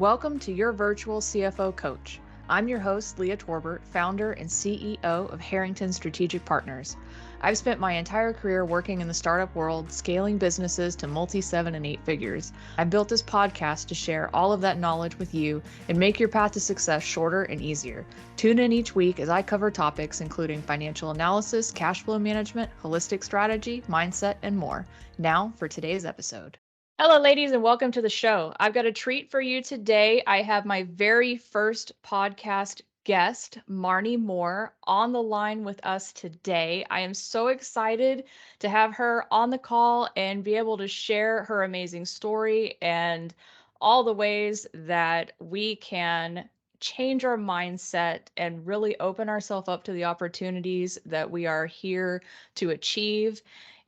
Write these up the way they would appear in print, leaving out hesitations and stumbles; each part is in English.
Welcome to your virtual CFO coach. I'm your host, Leah Torbert, founder and CEO of Harrington Strategic Partners. I've spent my entire career working in the startup world, scaling businesses to multi-7 and 8 figures. I built this podcast to share all of that knowledge with you and make your path to success shorter and easier. Tune in each week as I cover topics including financial analysis, cash flow management, holistic strategy, mindset, and more. Now for today's episode. Hello, ladies, and welcome to the show. I've got a treat for you today. I have my very first podcast guest, Marnye Moore, on the line with us today. I am so excited to have her on the call and be able to share her amazing story and all the ways that we can change our mindset and really open ourselves up to the opportunities that we are here to achieve.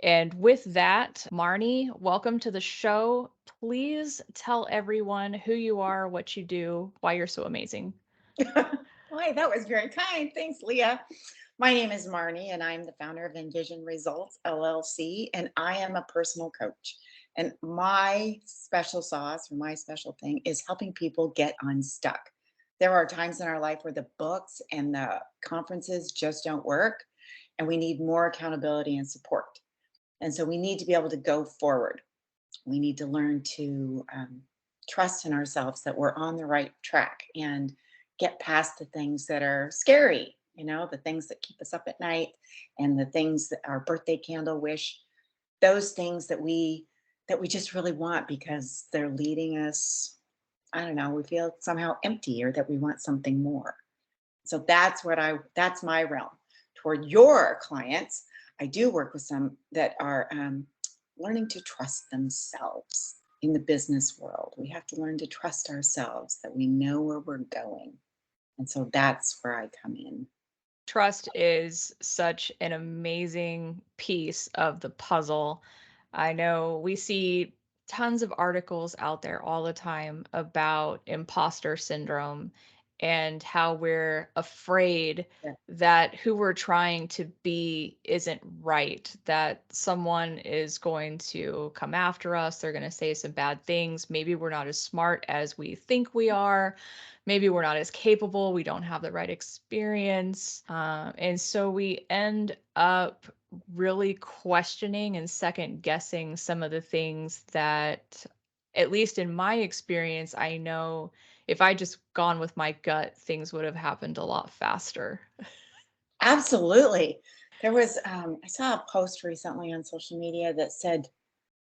And with that, Marnye, welcome to the show. Please tell everyone who you are, what you do, why you're so amazing. Boy, that was very kind. Thanks, Leah. My name is Marnye, and I'm the founder of Envision Results, LLC, and I am a personal coach. And my special sauce or my special thing is helping people get unstuck. There are times in our life where the books and the conferences just don't work, and we need more accountability and support. And so we need to be able to go forward. We need to learn to trust in ourselves that we're on the right track and get past the things that are scary, the things that keep us up at night and the things that our birthday candle wish, those things that we just really want because they're leading us, I don't know, we feel somehow empty or that we want something more. So that's my realm. Toward your clients, I do work with some that are learning to trust themselves in the business world. We have to learn to trust ourselves that we know where we're going. And so that's where I come in. Trust is such an amazing piece of the puzzle. I know we see tons of articles out there all the time about imposter syndrome and how we're afraid Yeah, that who we're trying to be isn't right, that someone is going to come after us, they're going to say some bad things. Maybe we're not as smart as we think we are. Maybe we're not as capable. We don't have the right experience. And so we end up really questioning and second guessing some of the things that, at least in my experience, I know if I just gone with my gut, things would have happened a lot faster. absolutely. I saw a post recently on social media that said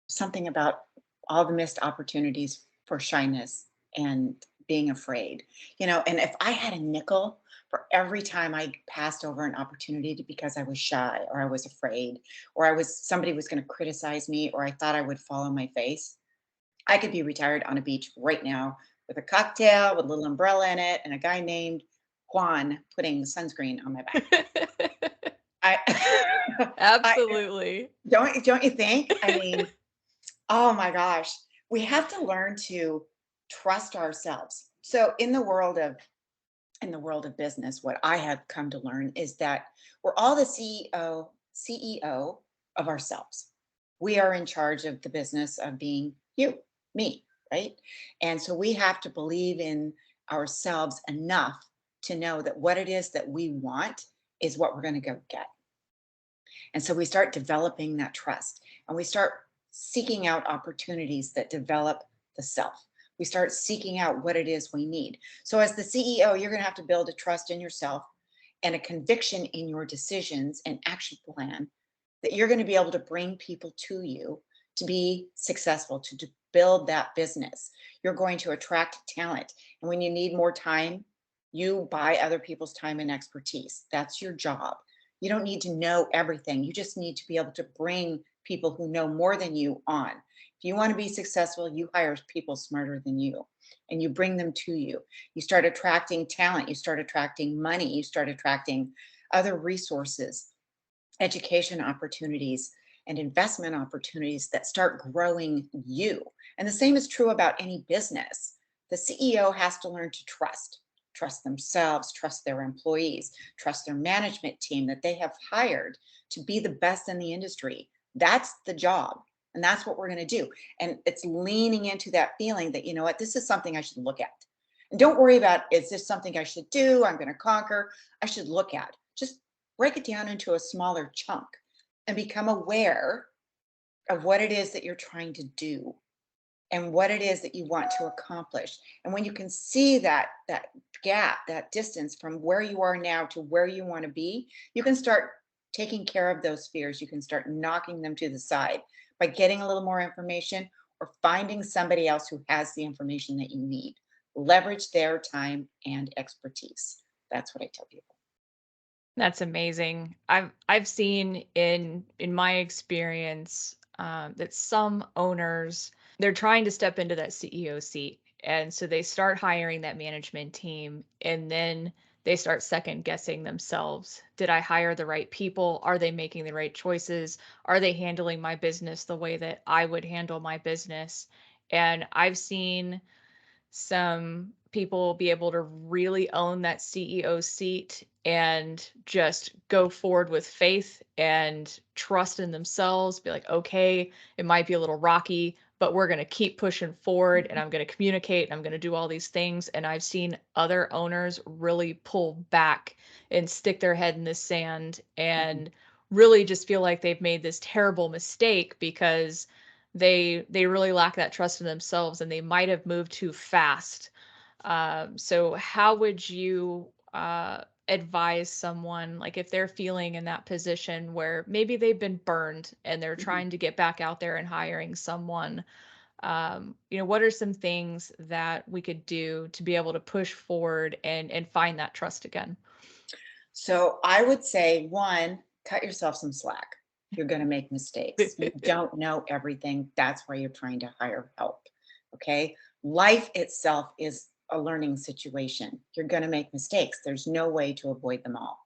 something about all the missed opportunities for shyness and being afraid. And if I had a nickel for every time I passed over an opportunity because I was shy or I was afraid or somebody was going to criticize me or I thought I would fall on my face, I could be retired on a beach right now with a cocktail with a little umbrella in it and a guy named Juan putting sunscreen on my back. I, I Absolutely. don't you think? I mean, oh my gosh, we have to learn to trust ourselves. So in the world of business, what I have come to learn is that we're all the CEO of ourselves. We are in charge of the business of being you, me, right? And so we have to believe in ourselves enough to know that what it is that we want is what we're going to go get. And so we start developing that trust and we start seeking out opportunities that develop the self. We start seeking out what it is we need. So, as the CEO, you're going to have to build a trust in yourself and a conviction in your decisions and action plan that you're going to be able to bring people to you to be successful, to build that business. You're going to attract talent. And when you need more time, you buy other people's time and expertise. That's your job. You don't need to know everything. You just need to be able to bring people who know more than you on. If you want to be successful, you hire people smarter than you and you bring them to you. You start attracting talent, you start attracting money, you start attracting other resources, education opportunities, and investment opportunities that start growing you. And the same is true about any business. The CEO has to learn to trust themselves, trust their employees, trust their management team that they have hired to be the best in the industry. That's the job. And that's what we're going to do. And it's leaning into that feeling that, you know what, this is something I should look at. And don't worry about, is this something I should do? I'm going to conquer. I should look at. Just break it down into a smaller chunk and become aware of what it is that you're trying to do and what it is that you want to accomplish. And when you can see that gap, that distance from where you are now to where you want to be, you can start taking care of those fears. You can start knocking them to the side by getting a little more information or finding somebody else who has the information that you need. Leverage their time and expertise. That's what I tell people. That's amazing. I've seen in my experience that some owners, they're trying to step into that CEO seat, and so they start hiring that management team, and then they start second guessing themselves. Did I hire the right people? Are they making the right choices? Are they handling my business the way that I would handle my business? And I've seen some people be able to really own that CEO seat and just go forward with faith and trust in themselves, be like, okay, it might be a little rocky, but we're going to keep pushing forward and I'm going to communicate and I'm going to do all these things. And I've seen other owners really pull back and stick their head in the sand Mhm. and really just feel like they've made this terrible mistake because they really lack that trust in themselves and they might have moved too fast. So how would you advise someone, like if they're feeling in that position where maybe they've been burned and they're Mhm. trying to get back out there and hiring someone? What are some things that we could do to be able to push forward and find that trust again? So I would say, one, cut yourself some slack. You're going to make mistakes. You don't know everything. That's why you're trying to hire help. Okay. Life itself is a learning situation. You're going to make mistakes. There's no way to avoid them all.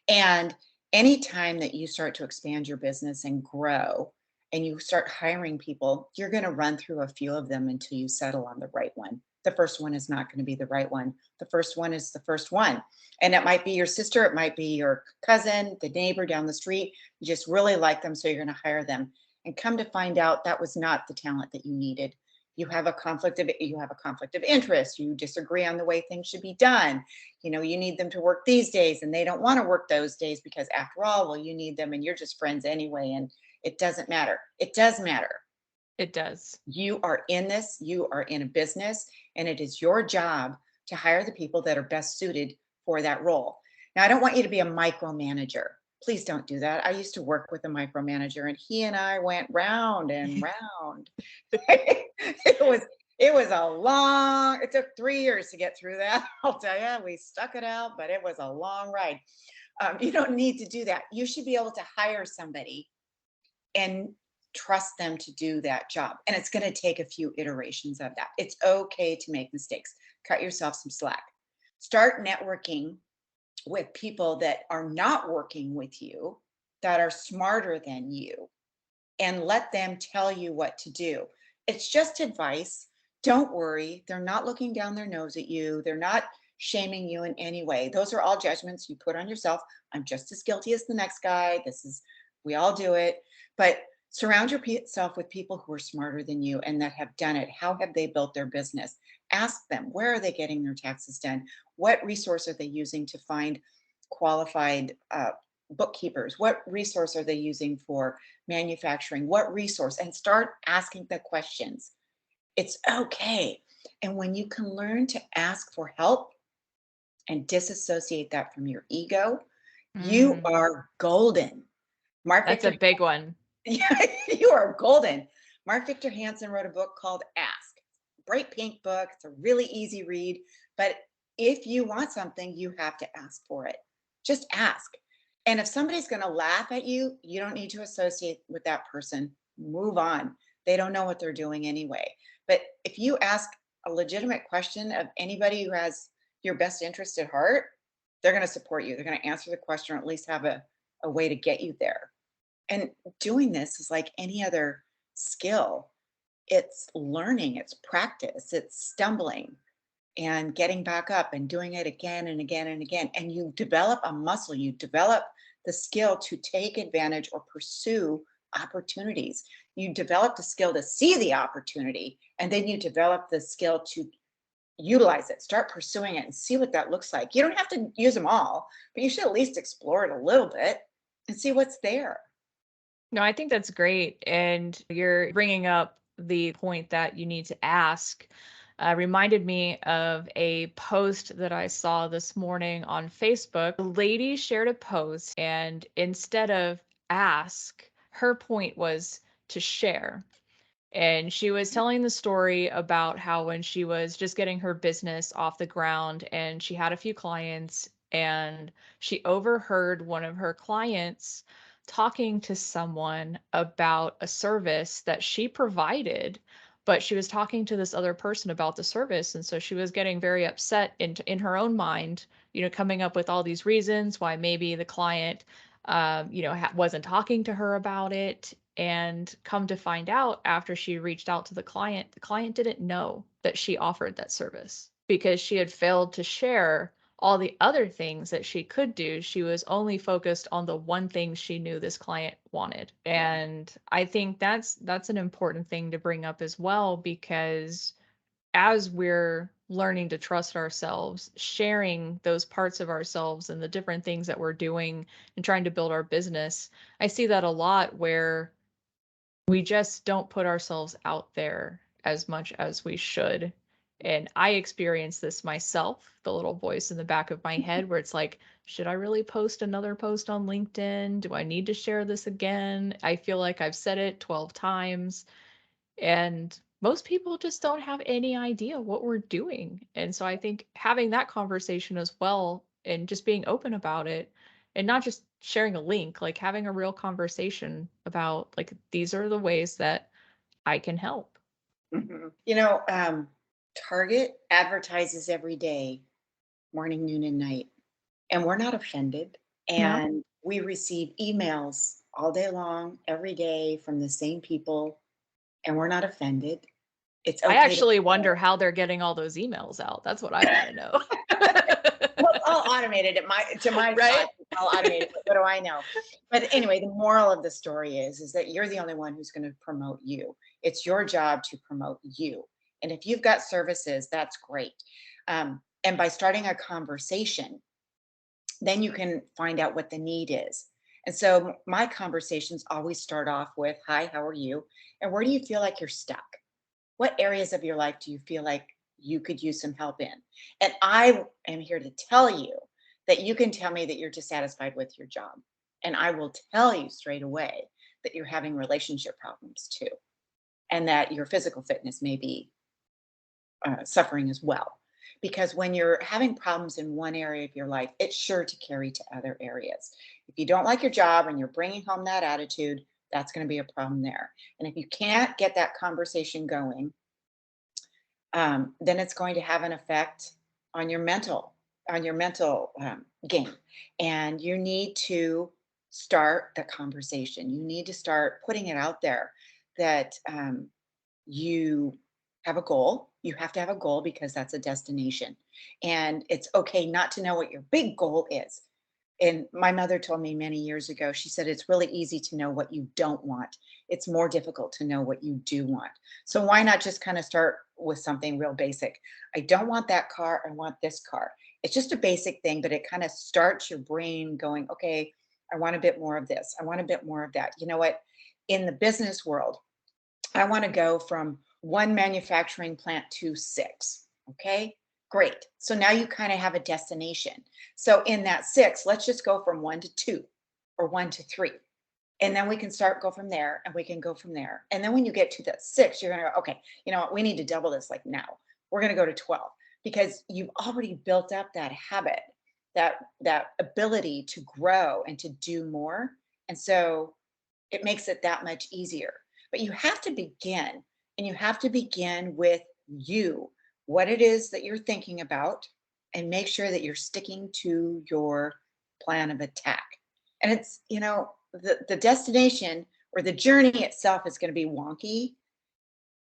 And anytime that you start to expand your business and grow and you start hiring people, you're going to run through a few of them until you settle on the right one. The first one is not going to be the right one. The first one is the first one. And it might be your sister, it might be your cousin, the neighbor down the street. You just really like them, so you're going to hire them. And come to find out that was not the talent that you needed. You have a conflict of interest. You disagree on the way things should be done. You need them to work these days and they don't want to work those days because after all, well, you need them and you're just friends anyway. And it doesn't matter. It does matter. It does. You are in this, you are in a business, and it is your job to hire the people that are best suited for that role. Now, I don't want you to be a micromanager. Please don't do that. I used to work with a micromanager and he and I went round and round. It took 3 years to get through that. I'll tell you, we stuck it out, but it was a long ride. You don't need to do that. You should be able to hire somebody and trust them to do that job. And it's going to take a few iterations of that. It's okay to make mistakes. Cut yourself some slack. Start networking with people that are not working with you, that are smarter than you, and let them tell you what to do. It's just advice. Don't worry. They're not looking down their nose at you. They're not shaming you in any way. Those are all judgments you put on yourself. I'm just as guilty as the next guy. We all do it. But surround yourself with people who are smarter than you and that have done it. How have they built their business? Ask them, where are they getting their taxes done? What resource are they using to find qualified bookkeepers? What resource are they using for manufacturing? What resource? And start asking the questions. It's okay. And when you can learn to ask for help and disassociate that from your ego, you Mm, are golden. Mark that's a Victor, big one. yeah, you are golden. Mark Victor Hansen wrote a book called Ask. Bright pink book. It's a really easy read. But if you want something, you have to ask for it. Just ask. And if somebody's going to laugh at you, you don't need to associate with that person. Move on. They don't know what they're doing anyway. But if you ask a legitimate question of anybody who has your best interest at heart, they're going to support you. They're going to answer the question or at least have a way to get you there. And doing this is like any other skill. It's learning, it's practice, it's stumbling and getting back up and doing it again and again and again. And you develop a muscle, you develop the skill to take advantage or pursue opportunities. You develop the skill to see the opportunity, and then you develop the skill to utilize it, start pursuing it, and see what that looks like. You don't have to use them all, but you should at least explore it a little bit and see what's there. No, I think that's great. And you're bringing up the point that you need to ask. Reminded me of a post that I saw this morning on Facebook. A lady shared a post, and instead of ask, her point was to share. And she was telling the story about how when she was just getting her business off the ground and she had a few clients, and she overheard one of her clients talking to someone about a service that she provided, but she was talking to this other person about the service. And so she was getting very upset in her own mind, coming up with all these reasons why maybe the client wasn't talking to her about it. And come to find out, after she reached out to the client didn't know that she offered that service because she had failed to share all the other things that she could do. She was only focused on the one thing she knew this client wanted. And I think that's an important thing to bring up as well, because as we're learning to trust ourselves, sharing those parts of ourselves and the different things that we're doing and trying to build our business, I see that a lot where we just don't put ourselves out there as much as we should. And I experience this myself, the little voice in the back of my head where it's like, should I really post another post on LinkedIn? Do I need to share this again? I feel like I've said it 12 times. And most people just don't have any idea what we're doing. And so I think having that conversation as well and just being open about it and not just sharing a link, like having a real conversation about like these are the ways that I can help. Target advertises every day, morning, noon, and night, and we're not offended. No. And we receive emails all day long, every day from the same people, and we're not offended. It's I okay to actually wonder how they're getting all those emails out. That's what I want to know. well, it's all automated at my to my Right? thoughts, it's all automated. What do I know? But anyway, the moral of the story is that you're the only one who's going to promote you. It's your job to promote you. And if you've got services, that's great. And by starting a conversation, then you can find out what the need is. And so my conversations always start off with, "Hi, how are you? And where do you feel like you're stuck? What areas of your life do you feel like you could use some help in?" And I am here to tell you that you can tell me that you're dissatisfied with your job. And I will tell you straight away that you're having relationship problems too, and that your physical fitness may be suffering as well. Because when you're having problems in one area of your life, it's sure to carry to other areas. If you don't like your job and you're bringing home that attitude, that's going to be a problem there. And if you can't get that conversation going, then it's going to have an effect on your mental game. And you need to start the conversation. You need to start putting it out there that you have a goal. You have to have a goal because that's a destination. And it's okay not to know what your big goal is. And my mother told me many years ago, she said, it's really easy to know what you don't want. It's more difficult to know what you do want. So why not just kind of start with something real basic? I don't want that car. I want this car. It's just a basic thing, but it kind of starts your brain going, okay, I want a bit more of this. I want a bit more of that. You know what? In the business world, I want to go from one manufacturing plant to six. Okay, great. So now you kind of have a destination. So in that six, let's just go from one to two or one to three. And then we can go from there and we can go from there. And then when you get to that six, you're going to go, okay, you know what? We need to double this like now. We're going to go to 12 because you've already built up that habit, that ability to grow and to do more. And so it makes it that much easier. But you have to begin, and you have to begin with you, what it is that you're thinking about, and make sure that you're sticking to your plan of attack. And the destination or the journey itself is going to be wonky,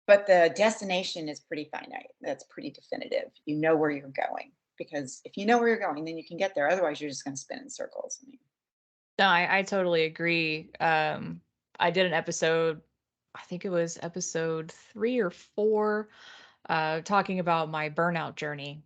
but the destination is pretty finite. That's pretty definitive. You know where you're going. Because if you know where you're going, then you can get there. Otherwise, you're just going to spin in circles. I mean, No, I totally agree. I did an episode I think it was episode 3 or 4, talking about my burnout journey.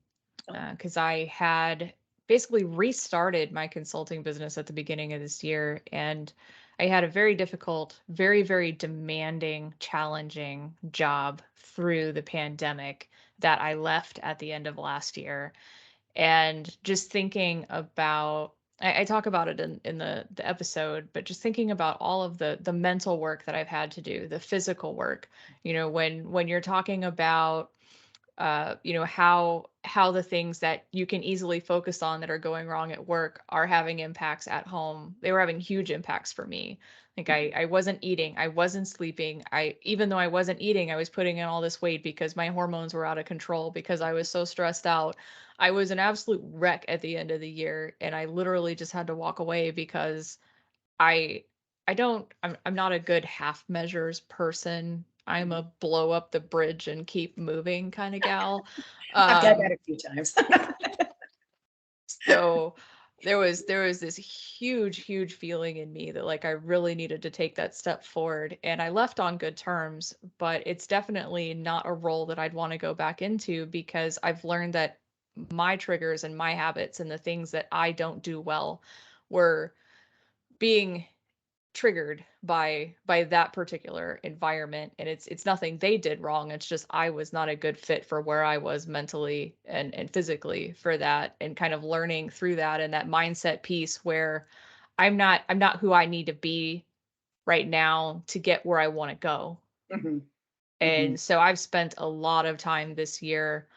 Oh. Because I had basically restarted my consulting business at the beginning of this year. And I had a very difficult, very, very demanding, challenging job through the pandemic that I left at the end of last year. And just thinking about, I talk about it in the episode, but just thinking about all of the mental work that I've had to do, the physical work, when you're talking about how the things that you can easily focus on that are going wrong at work are having impacts at home. They were having huge impacts for me. Like Mhm. I wasn't eating, I wasn't sleeping. Even though I wasn't eating, I was putting in all this weight because my hormones were out of control because I was so stressed out. I was an absolute wreck at the end of the year, and I literally just had to walk away because I I'm not a good half measures person. I'm Mhm. a blow up the bridge and keep moving kind of gal. I've done that Um, a few times. so there was this huge, huge feeling in me that like I really needed to take that step forward. And I left on good terms, but it's definitely not a role that I'd want to go back into because I've learned that my triggers and my habits and the things that I don't do well were being triggered by that particular environment, and it's nothing they did wrong. It's just I was not a good fit for where I was mentally and physically for that, and kind of learning through that and that mindset piece where I'm not who I need to be right now to get where I want to go. Mhm. Mhm. And so I've spent a lot of time this year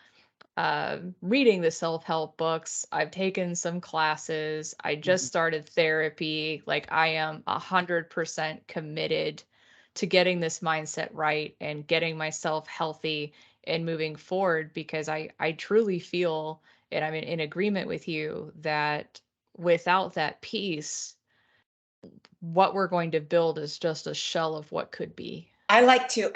reading the self-help books. I've taken some classes. I just Mhm. started therapy. Like I am 100% committed to getting this mindset right and getting myself healthy and moving forward because I truly feel, and I'm in agreement with you, that without that piece, what we're going to build is just a shell of what could be. I like to,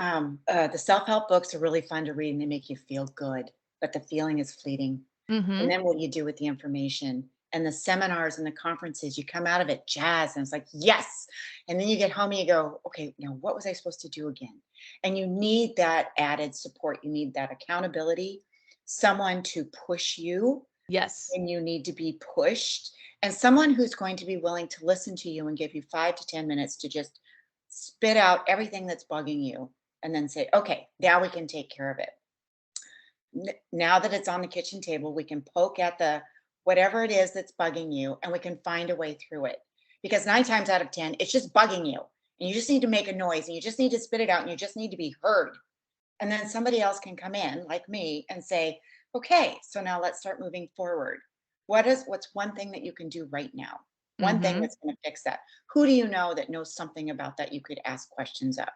the self-help books are really fun to read and they make you feel good, but the feeling is fleeting. And Mhm. then what you do with the information and the seminars and the conferences, you come out of it jazzed and it's like, yes. And then you get home and you go, okay, now what was I supposed to do again? And you need that added support. You need that accountability, someone to push you Yes. when you need to be pushed, and someone who's going to be willing to listen to you and give you 5 to 10 minutes to just spit out everything that's bugging you and then say, okay, now we can take care of it. Now that it's on the kitchen table, we can poke at the whatever it is that's bugging you and we can find a way through it. Because 9 times out of 10, it's just bugging you. And you just need to make a noise and you just need to spit it out and you just need to be heard. And then somebody else can come in, like me, and say, okay, so now let's start moving forward. What's one thing that you can do right now? One thing Mhm. that's going to fix that. Who do you know that knows something about that you could ask questions of?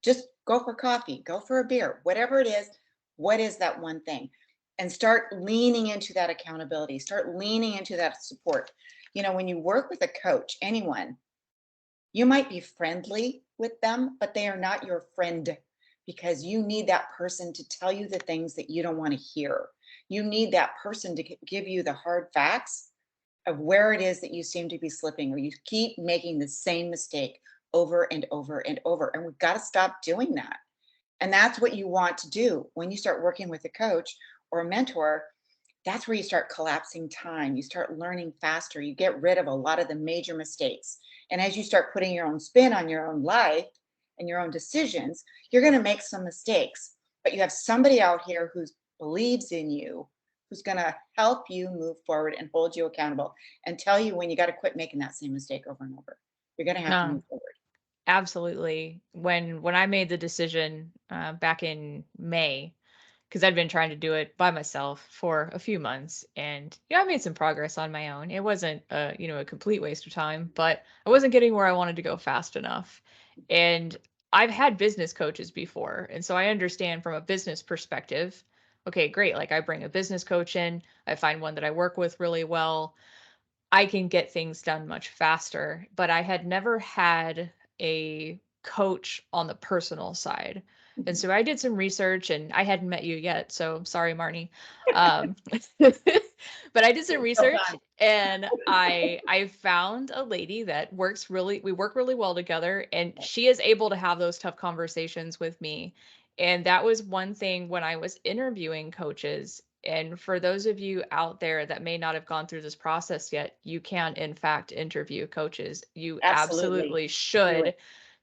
Just go for coffee, go for a beer, whatever it is. What is that one thing? And start leaning into that accountability, start leaning into that support. When you work with a coach, anyone, you might be friendly with them, but they are not your friend because you need that person to tell you the things that you don't want to hear. You need that person to give you the hard facts of where it is that you seem to be slipping or you keep making the same mistake over and over and over. And we've got to stop doing that. And that's what you want to do when you start working with a coach or a mentor. That's where you start collapsing time. You start learning faster. You get rid of a lot of the major mistakes. And as you start putting your own spin on your own life and your own decisions, you're going to make some mistakes. But you have somebody out here who believes in you, who's going to help you move forward and hold you accountable and tell you when you got to quit making that same mistake over and over. You're going to have to No. move forward. Absolutely. When I made the decision, back in May, because 'cause I'd been trying to do it by myself for a few months, and, I made some progress on my own. It wasn't a complete waste of time, but I wasn't getting where I wanted to go fast enough. And I've had business coaches before, and so I understand from a business perspective, okay, great, like, I bring a business coach in, I find one that I work with really well, I can get things done much faster, but I had never had a coach on the personal side. And Mhm. so I did some research, and I hadn't met you yet, so sorry, Marnie. Um, but I did some It's still research, fun. and I found a lady that we work really well together, and she is able to have those tough conversations with me. And that was one thing when I was interviewing coaches. And for those of you out there that may not have gone through this process yet, you can in fact interview coaches. You Absolutely. absolutely Do it. should.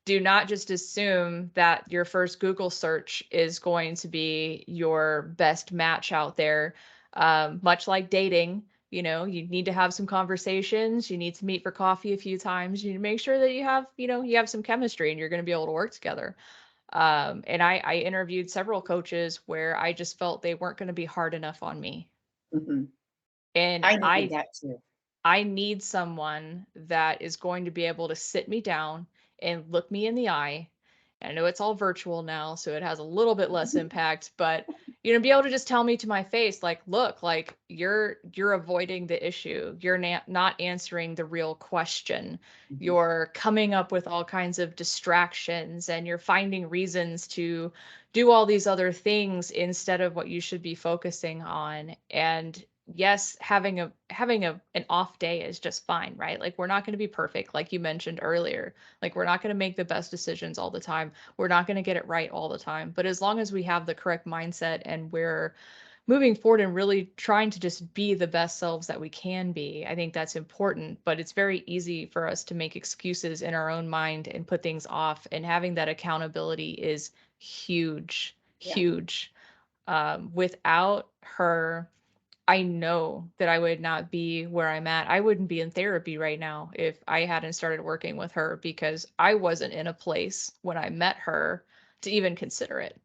Do not just assume that your first Google search is going to be your best match out there. Much like dating, you need to have some conversations. You need to meet for coffee a few times. You need to make sure that you have some chemistry and you're going to be able to work together. And I interviewed several coaches where I just felt they weren't going to be hard enough on me. Mhm. And I needed that too. I need someone that is going to be able to sit me down and look me in the eye. I know it's all virtual now, so it has a little bit less impact, but be able to just tell me to my face, like, look, like you're avoiding the issue. You're not answering the real question. Mhm. You're coming up with all kinds of distractions and you're finding reasons to do all these other things instead of what you should be focusing on. And yes, having an off day is just fine, right? Like we're not going to be perfect, like you mentioned earlier. Like we're not going to make the best decisions all the time. We're not going to get it right all the time. But as long as we have the correct mindset and we're moving forward and really trying to just be the best selves that we can be, I think that's important. But it's very easy for us to make excuses in our own mind and put things off. And having that accountability is huge, Yeah. huge. Without her, I know that I would not be where I'm at. I wouldn't be in therapy right now if I hadn't started working with her because I wasn't in a place when I met her to even consider it.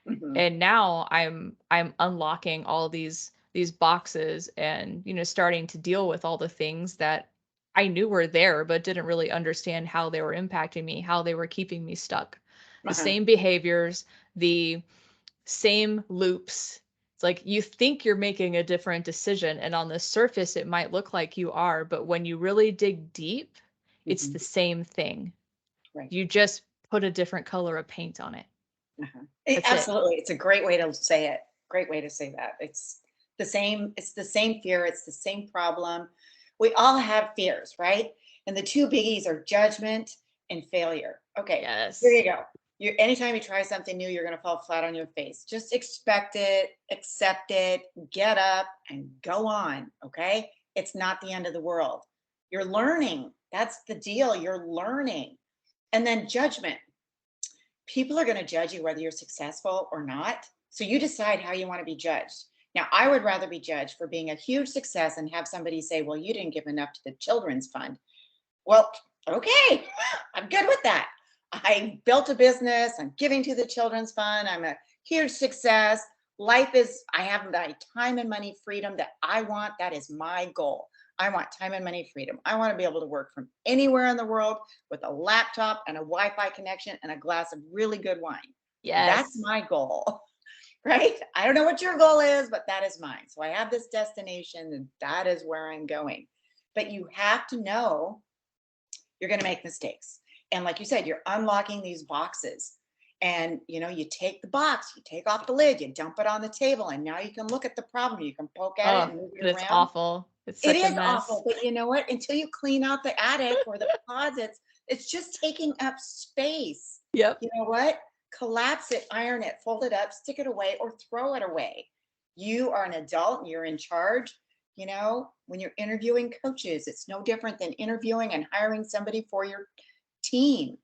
Mhm. And now I'm unlocking all these boxes and starting to deal with all the things that I knew were there but didn't really understand how they were impacting me, how they were keeping me stuck. The Uh-huh. same behaviors, the same loops. It's like you think you're making a different decision, and on the surface, it might look like you are, but when you really dig deep, it's Mhm. the same thing. Right. You just put a different color of paint on it. Uh-huh. That's it. Absolutely. It's a great way to say it. Great way to say that. It's the same fear, it's the same problem. We all have fears, right? And the two biggies are judgment and failure. Okay, here Yes. you go. Anytime you try something new, you're going to fall flat on your face. Just expect it, accept it, get up and go on, okay? It's not the end of the world. You're learning. That's the deal. You're learning. And then judgment, people are going to judge you whether you're successful or not. So you decide how you want to be judged. Now, I would rather be judged for being a huge success and have somebody say, well, you didn't give enough to the children's fund. Well, okay, I'm good with that. I built a business, I'm giving to the children's fund, I'm a huge success. Life is, I have my time and money freedom that I want. That is my goal. I want time and money freedom. I want to be able to work from anywhere in the world with a laptop and a Wi Fi connection and a glass of really good wine. That's Yes. my goal, right? I don't know what your goal is, but that is mine. So I have this destination and that is where I'm going. But you have to know you're going to make mistakes. And like you said, you're unlocking these boxes. And you take the box, you take off the lid, you dump it on the table, and now you can look at the problem. You can poke at it Oh, and move it but it's around. awful. It's It such a is mess. awful, but you know what? Until you clean out the attic or the closets, it's just taking up space. Yep. You know what? Collapse it, iron it, fold it up, stick it away, or throw it away. You are an adult and you're in charge. When you're interviewing coaches, it's no different than interviewing and hiring somebody for your team.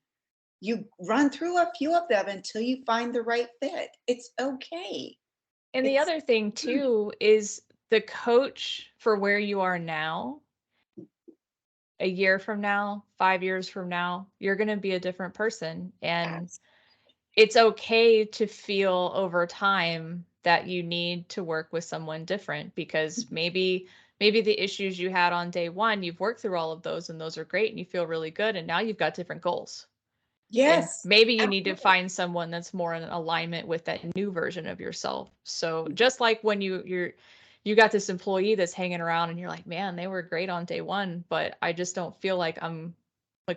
You run through a few of them until you find the right fit. It's okay. And the It's other thing too is the coach for where you are now, a year from now, 5 years from now, you're going to be a different person. And abs- it's okay to feel over time that you need to work with someone different because maybe the issues you had on day 1, you've worked through all of those and those are great and you feel really good and now you've got different goals. And yes, maybe you need to absolutely. find someone that's more in alignment with that new version of yourself. So just like when you got this employee that's hanging around and you're like, man, they were great on day 1, but I just don't feel like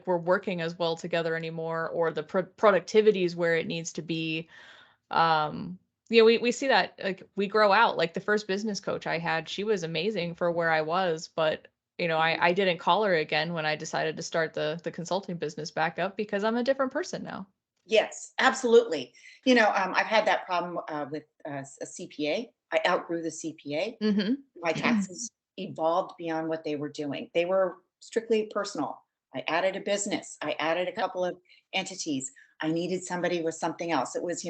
we're working as well together anymore, or the productivity is where it needs to be. Um, we see that, like, we grow out. Like, the first business coach I had, she was amazing for where I was, but, I didn't call her again when I decided to start the consulting business back up because I'm a different person now. Yes, absolutely. I've had that problem with a CPA. I outgrew the CPA. Mhm. My taxes evolved beyond what they were doing. They were strictly personal. I added a business. I added a couple of entities. I needed somebody with something else. It was,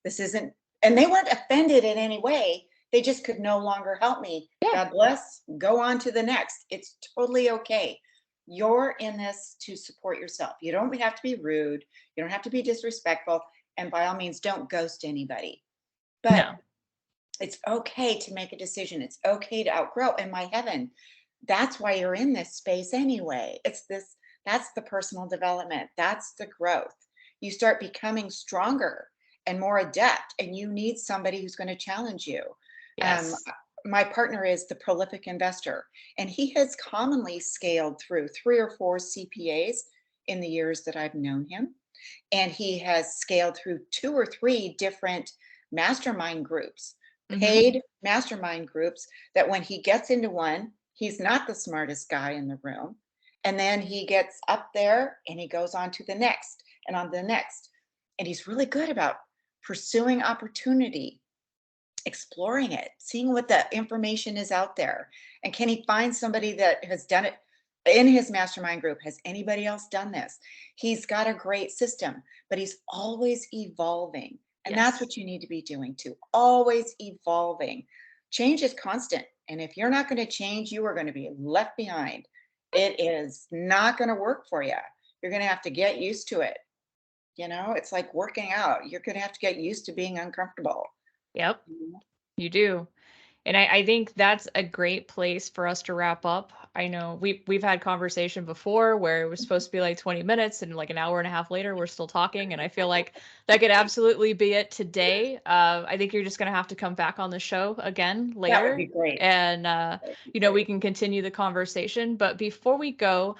this isn't, and they weren't offended in any way. They just could no longer help me. Yeah. God bless. Go on to the next. It's totally okay. You're in this to support yourself. You don't have to be rude. You don't have to be disrespectful. And by all means, don't ghost anybody. But No. it's okay to make a decision. It's okay to outgrow. And my heaven, that's why you're in this space anyway. That's the personal development. That's the growth. You start becoming stronger and more adept, and you need somebody who's going to challenge you. Um, Yes. my partner is the prolific investor, and he has commonly scaled through 3 or 4 CPAs in the years that I've known him. And he has scaled through 2 or 3 different mastermind groups, Mhm. paid mastermind groups, that when he gets into one, he's not the smartest guy in the room. And then he gets up there and he goes on to the next and on the next. And he's really good about pursuing opportunity, exploring it, seeing what the information is out there. And can he find somebody that has done it in his mastermind group? Has anybody else done this? He's got a great system, but he's always evolving. And that's Yes. what you need to be doing too. Always evolving. Change is constant. And if you're not going to change, you are going to be left behind. It is not going to work for you. You're going to have to get used to it. It's like working out. You're going to have to get used to being uncomfortable. Yep, you do. And I think that's a great place for us to wrap up. I know we've had conversation before where it was supposed to be like 20 minutes and like an hour and a half later we're still talking, and I feel like that could absolutely be it today. I think you're just gonna have to come back on the show again That would later, be great. and That would be we great. can continue the conversation. But before we go,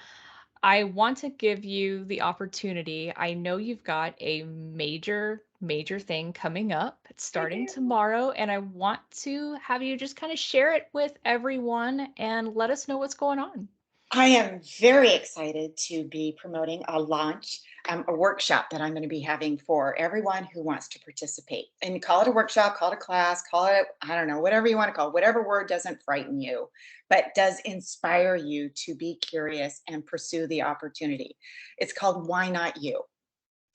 I want to give you the opportunity. I know you've got a major, major thing coming up. It's I starting do. tomorrow, and I want to have you just kind of share it with everyone and let us know what's going on. I am very excited to be promoting a launch, a workshop that I'm going to be having for everyone who wants to participate. And call it a workshop, call it a class, call it, I don't know, whatever you want to call it, whatever word doesn't frighten you, but does inspire you to be curious and pursue the opportunity. It's called Why Not You?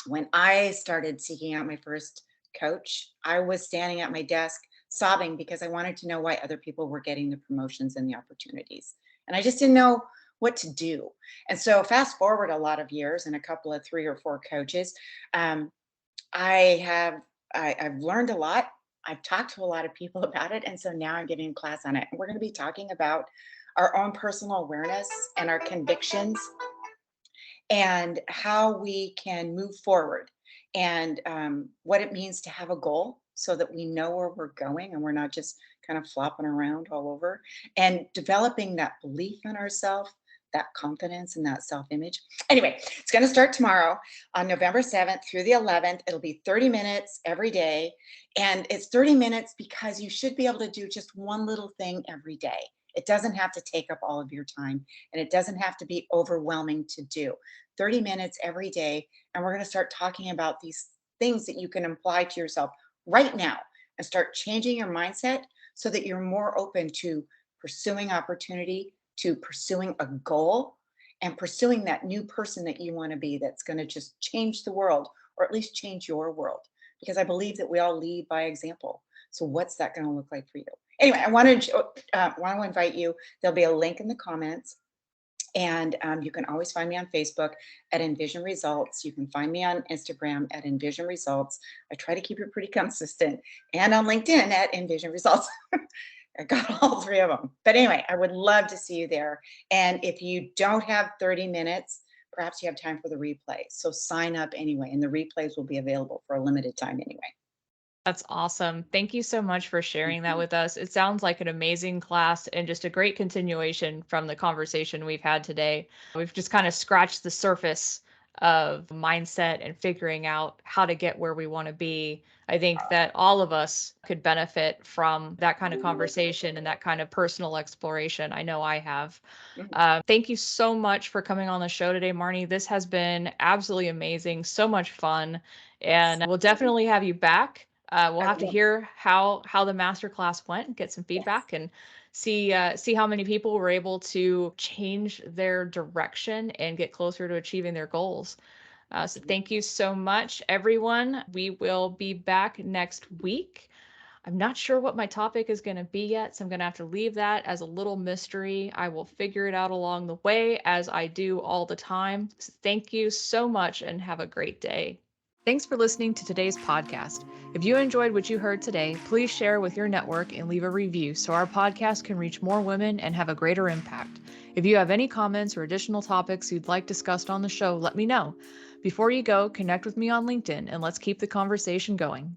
When I started seeking out my first coach, I was standing at my desk sobbing because I wanted to know why other people were getting the promotions and the opportunities. And I just didn't know what to do. And so, fast forward a lot of years and a couple of 3 or 4 coaches, um, I have I've learned a lot. I've talked to a lot of people about it, and so now I'm giving a class on it. And we're going to be talking about our own personal awareness and our convictions and how we can move forward, and what it means to have a goal so that we know where we're going and we're not just kind of flopping around all over, and developing that belief in ourselves, that confidence and that self-image. Anyway, it's going to start tomorrow on November 7th through the 11th. It'll be 30 minutes every day, and it's 30 minutes because you should be able to do just one little thing every day. It doesn't have to take up all of your time, and it doesn't have to be overwhelming to do. 30 minutes every day. And we're going to start talking about these things that you can apply to yourself right now and start changing your mindset so that you're more open to pursuing opportunity, to pursuing a goal, and pursuing that new person that you want to be that's going to just change the world, or at least change your world. Because I believe that we all lead by example. So, what's that going to look like for you? Anyway, I want to invite you. There'll be a link in the comments, and you can always find me on Facebook at Envision Results. You can find me on Instagram at Envision Results. I try to keep it pretty consistent. And on LinkedIn at Envision Results. I got all 3 of them. But anyway, I would love to see you there. And if you don't have 30 minutes, perhaps you have time for the replay. So sign up anyway. And the replays will be available for a limited time anyway. That's awesome. Thank you so much for sharing that Mhm. with us. It sounds like an amazing class and just a great continuation from the conversation we've had today. We've just kind of scratched the surface of mindset and figuring out how to get where we want to be. I think that all of us could benefit from that kind of conversation and that kind of personal exploration. I know I have. Mhm. Thank you so much for coming on the show today, Marnye. This has been absolutely amazing, so much fun, Yes, and we'll definitely have you back. We'll I have to will. hear how the masterclass went and get some Yes. feedback and see how many people were able to change their direction and get closer to achieving their goals. So thank you so much, everyone. We will be back next week. I'm not sure what my topic is going to be yet, so I'm going to have to leave that as a little mystery. I will figure it out along the way, as I do all the time. So thank you so much and have a great day. Thanks for listening to today's podcast. If you enjoyed what you heard today, please share with your network and leave a review so our podcast can reach more women and have a greater impact. If you have any comments or additional topics you'd like discussed on the show, let me know. Before you go, connect with me on LinkedIn and let's keep the conversation going.